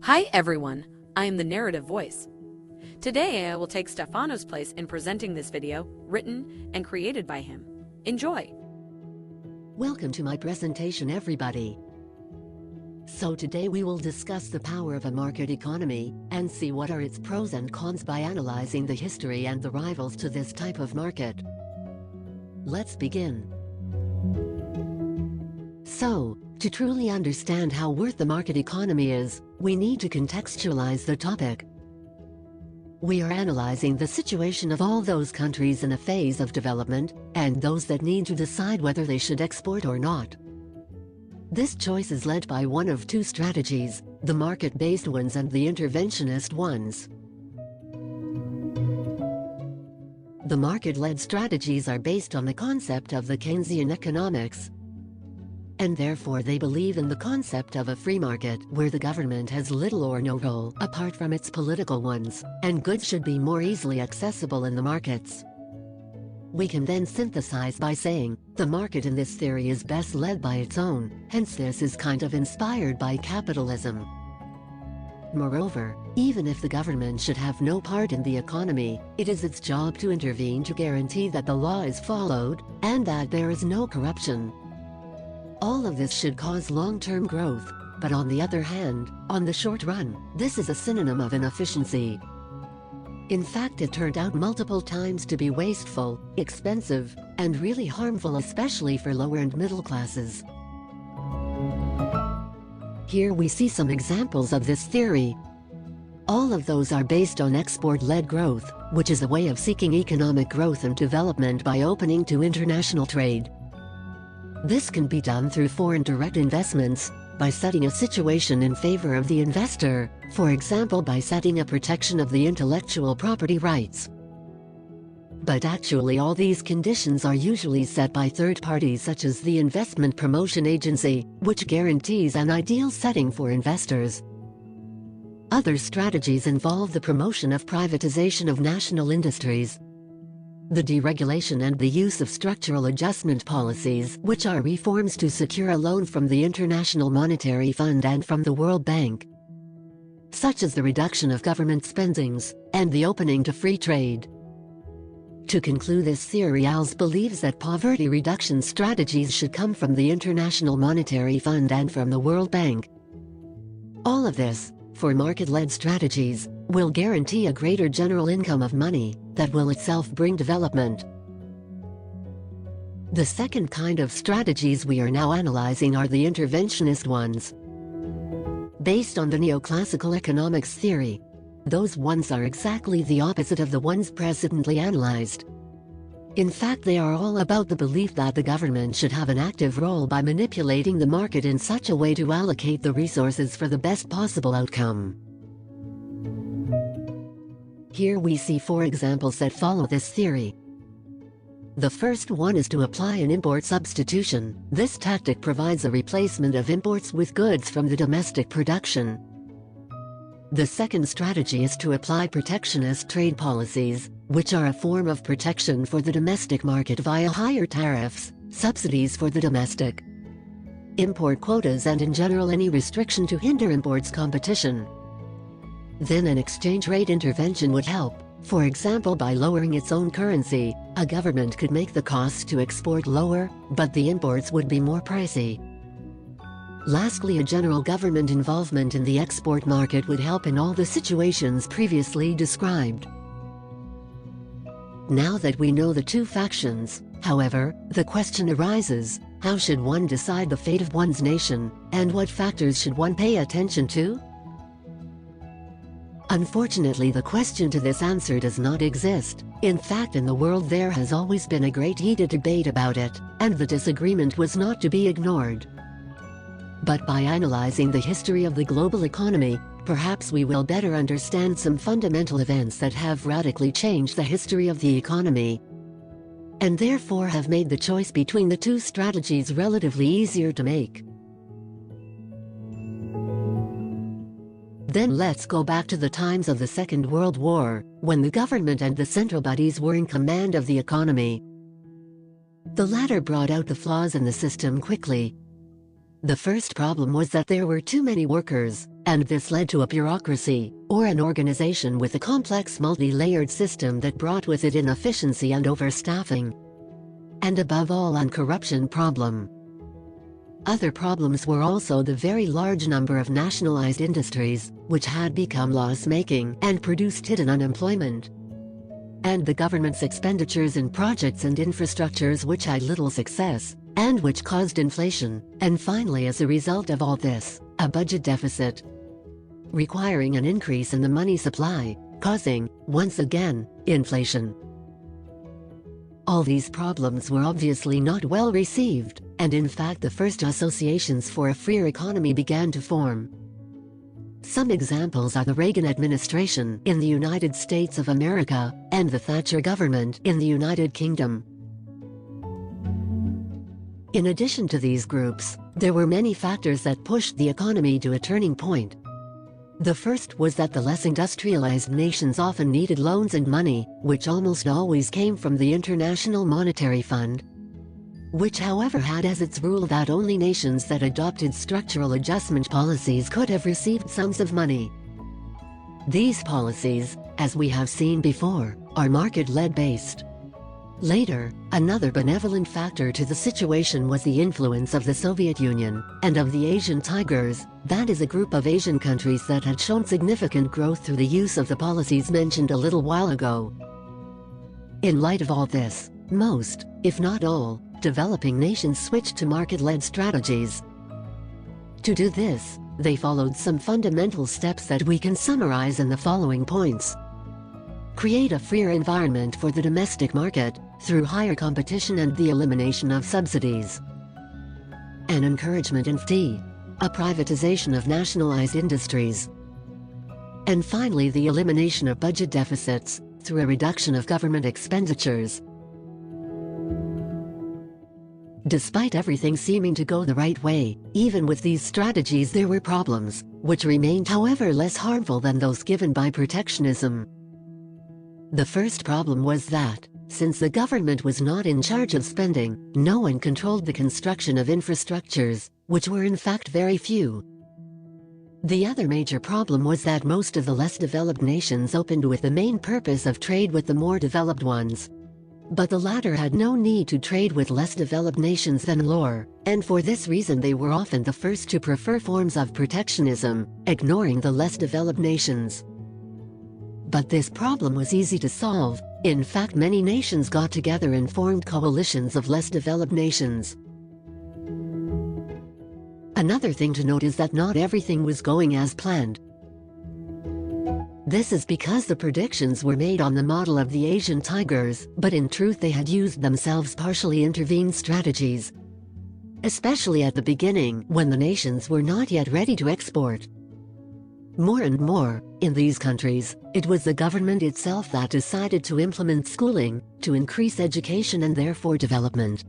Hi everyone, I am the narrative voice. Today I will take Stefano's place in presenting this video, written and created by him. Enjoy! Welcome to my presentation everybody. So today we will discuss the power of a market economy, and see what are its pros and cons by analyzing the history and the rivals to this type of market. Let's begin. So, to truly understand how worth the market economy is, we need to contextualize the topic. We are analyzing the situation of all those countries in a phase of development, and those that need to decide whether they should export or not. This choice is led by one of two strategies, the market-based ones and the interventionist ones. The market-led strategies are based on the concept of the Keynesian economics, and therefore they believe in the concept of a free market where the government has little or no role apart from its political ones, and goods should be more easily accessible in the markets. We can then synthesize by saying, the market in this theory is best led by its own, hence this is kind of inspired by capitalism. Moreover, even if the government should have no part in the economy, it is its job to intervene to guarantee that the law is followed, and that there is no corruption. All of this should cause long-term growth, but on the other hand, on the short run, this is a synonym of inefficiency. In fact, it turned out multiple times to be wasteful, expensive, and really harmful, especially for lower and middle classes. Here we see some examples of this theory. All of those are based on export-led growth, which is a way of seeking economic growth and development by opening to international trade. This can be done through foreign direct investments, by setting a situation in favor of the investor, for example by setting a protection of the intellectual property rights. But actually all these conditions are usually set by third parties such as the Investment Promotion Agency, which guarantees an ideal setting for investors. Other strategies involve the promotion of privatization of national industries, the deregulation and the use of structural adjustment policies, which are reforms to secure a loan from the International Monetary Fund and from the World Bank, such as the reduction of government spendings, and the opening to free trade. To conclude this theory, ALS believes that poverty reduction strategies should come from the International Monetary Fund and from the World Bank. All of this, for market-led strategies, will guarantee a greater general income of money, that will itself bring development. The second kind of strategies we are now analyzing are the interventionist ones. Based on the neoclassical economics theory, those ones are exactly the opposite of the ones presently analyzed. In fact, they are all about the belief that the government should have an active role by manipulating the market in such a way to allocate the resources for the best possible outcome. Here we see four examples that follow this theory. The first one is to apply an import substitution. This tactic provides a replacement of imports with goods from the domestic production. The second strategy is to apply protectionist trade policies, which are a form of protection for the domestic market via higher tariffs, subsidies for the domestic import quotas, and in general any restriction to hinder imports competition. Then an exchange rate intervention would help. For example, by lowering its own currency, a government could make the costs to export lower, but the imports would be more pricey. Lastly, a general government involvement in the export market would help in all the situations previously described. Now that we know the two factions, however, the question arises, how should one decide the fate of one's nation, and what factors should one pay attention to? Unfortunately, the question to this answer does not exist. In fact, in the world there has always been a great heated debate about it, and the disagreement was not to be ignored. But by analyzing the history of the global economy, perhaps we will better understand some fundamental events that have radically changed the history of the economy, and therefore have made the choice between the two strategies relatively easier to make. Then let's go back to the times of the Second World War, when the government and the central bodies were in command of the economy. The latter brought out the flaws in the system quickly. The first problem was that there were too many workers, and this led to a bureaucracy, or an organization with a complex multi-layered system that brought with it inefficiency and overstaffing. And above all, a corruption problem. Other problems were also the very large number of nationalized industries, which had become loss-making and produced hidden unemployment. And the government's expenditures in projects and infrastructures which had little success, and which caused inflation, and finally, as a result of all this, a budget deficit, requiring an increase in the money supply, causing, once again, inflation. All these problems were obviously not well received, and in fact the first associations for a freer economy began to form. Some examples are the Reagan administration in the United States of America, and the Thatcher government in the United Kingdom. In addition to these groups, there were many factors that pushed the economy to a turning point. The first was that the less industrialized nations often needed loans and money, which almost always came from the International Monetary Fund, which however had as its rule that only nations that adopted structural adjustment policies could have received sums of money. These policies, as we have seen before, are market-led based. Later, another benevolent factor to the situation was the influence of the Soviet Union, and of the Asian Tigers, that is a group of Asian countries that had shown significant growth through the use of the policies mentioned a little while ago. In light of all this, most, if not all, developing nations switched to market-led strategies. To do this, they followed some fundamental steps that we can summarize in the following points. Create a freer environment for the domestic market, through higher competition and the elimination of subsidies. An encouragement in FDI, a privatization of nationalized industries. And finally, the elimination of budget deficits, through a reduction of government expenditures. Despite everything seeming to go the right way, even with these strategies there were problems, which remained however less harmful than those given by protectionism. The first problem was that, since the government was not in charge of spending, no one controlled the construction of infrastructures, which were in fact very few. The other major problem was that most of the less developed nations opened with the main purpose of trade with the more developed ones. But the latter had no need to trade with less developed nations than lower, and for this reason they were often the first to prefer forms of protectionism, ignoring the less developed nations. But this problem was easy to solve. In fact, many nations got together and formed coalitions of less developed nations. Another thing to note is that not everything was going as planned. This is because the predictions were made on the model of the Asian Tigers, but in truth they had used themselves partially intervened strategies. Especially at the beginning, when the nations were not yet ready to export. More and more, in these countries, it was the government itself that decided to implement schooling, to increase education and therefore development.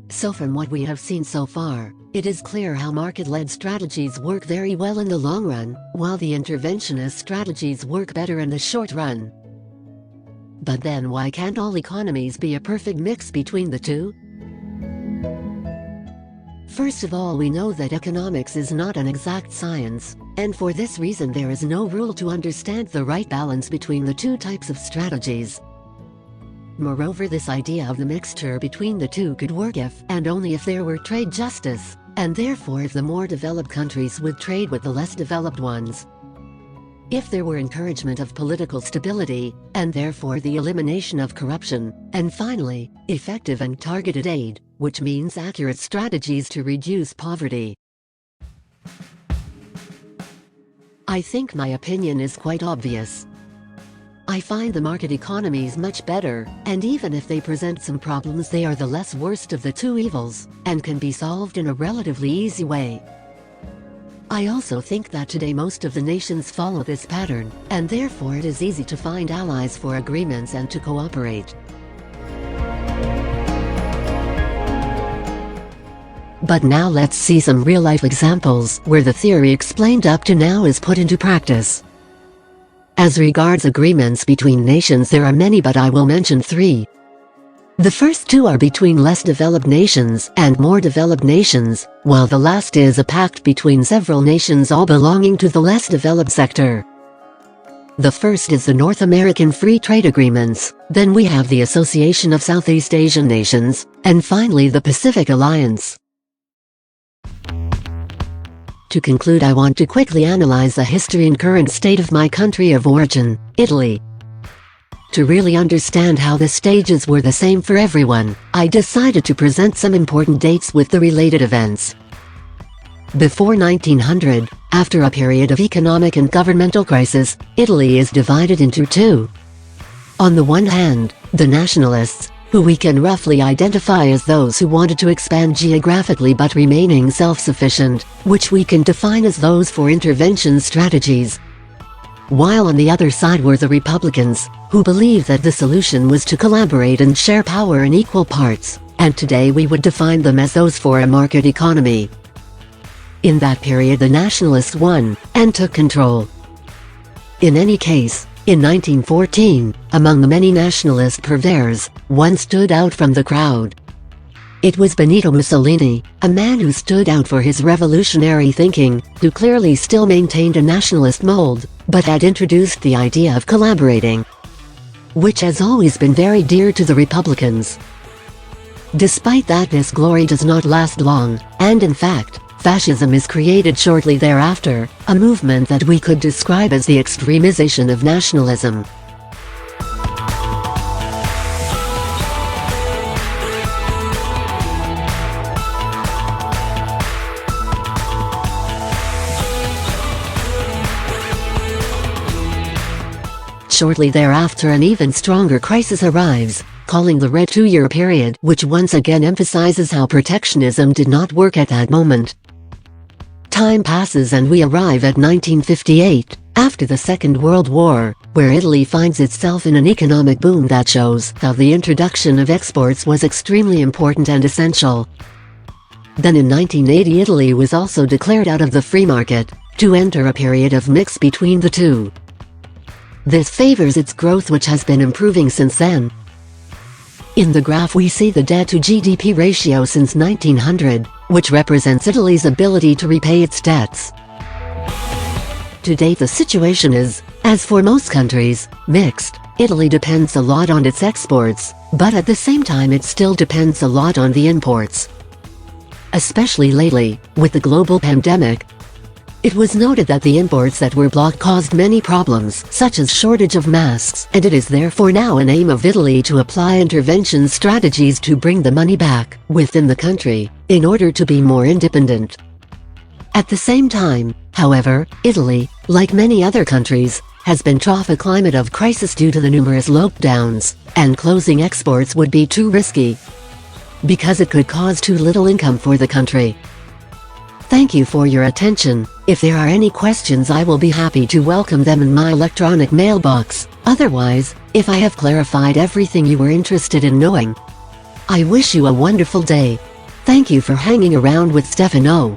So from what we have seen so far, it is clear how market-led strategies work very well in the long run, while the interventionist strategies work better in the short run. But then why can't all economies be a perfect mix between the two? First of all, we know that economics is not an exact science, and for this reason there is no rule to understand the right balance between the two types of strategies. Moreover, this idea of the mixture between the two could work if and only if there were trade justice, and therefore if the more developed countries would trade with the less developed ones. If there were encouragement of political stability, and therefore the elimination of corruption, and finally, effective and targeted aid, which means accurate strategies to reduce poverty. I think my opinion is quite obvious. I find the market economies much better, and even if they present some problems they are the less worst of the two evils, and can be solved in a relatively easy way. I also think that today most of the nations follow this pattern, and therefore it is easy to find allies for agreements and to cooperate. But now let's see some real-life examples where the theory explained up to now is put into practice. As regards agreements between nations, there are many, but I will mention three. The first two are between less developed nations and more developed nations, while the last is a pact between several nations all belonging to the less developed sector. The first is the North American Free Trade Agreements, then we have the Association of Southeast Asian Nations, and finally the Pacific Alliance. To conclude, I want to quickly analyze the history and current state of my country of origin, Italy. To really understand how the stages were the same for everyone, I decided to present some important dates with the related events. Before 1900, after a period of economic and governmental crisis, Italy is divided into two. On the one hand, the nationalists, who we can roughly identify as those who wanted to expand geographically but remaining self-sufficient, which we can define as those for intervention strategies. While on the other side were the Republicans, who believed that the solution was to collaborate and share power in equal parts, and today we would define them as those for a market economy. In that period the nationalists won, and took control. In any case, in 1914, among the many nationalist purveyors, one stood out from the crowd. It was Benito Mussolini, a man who stood out for his revolutionary thinking, who clearly still maintained a nationalist mold, but had introduced the idea of collaborating, which has always been very dear to the Republicans. Despite that, this glory does not last long, and in fact, fascism is created shortly thereafter, a movement that we could describe as the extremization of nationalism. Shortly thereafter an even stronger crisis arrives, calling the Red Two-Year Period, which once again emphasizes how protectionism did not work at that moment. Time passes and we arrive at 1958, after the Second World War, where Italy finds itself in an economic boom that shows how the introduction of exports was extremely important and essential. Then in 1980 Italy was also declared out of the free market, to enter a period of mix between the two. This favors its growth, which has been improving since then. In the graph we see the debt to GDP ratio since 1900, which represents Italy's ability to repay its debts. To date the situation is, as for most countries, mixed. Italy depends a lot on its exports, but at the same time it still depends a lot on the imports. Especially lately, with the global pandemic, it was noted that the imports that were blocked caused many problems, such as shortage of masks, and it is therefore now an aim of Italy to apply intervention strategies to bring the money back within the country, in order to be more independent. At the same time, however, Italy, like many other countries, has been through a climate of crisis due to the numerous lockdowns, and closing exports would be too risky, because it could cause too little income for the country. Thank you for your attention. If there are any questions I will be happy to welcome them in my electronic mailbox. Otherwise, if I have clarified everything you were interested in knowing, I wish you a wonderful day. Thank you for hanging around with Stefano.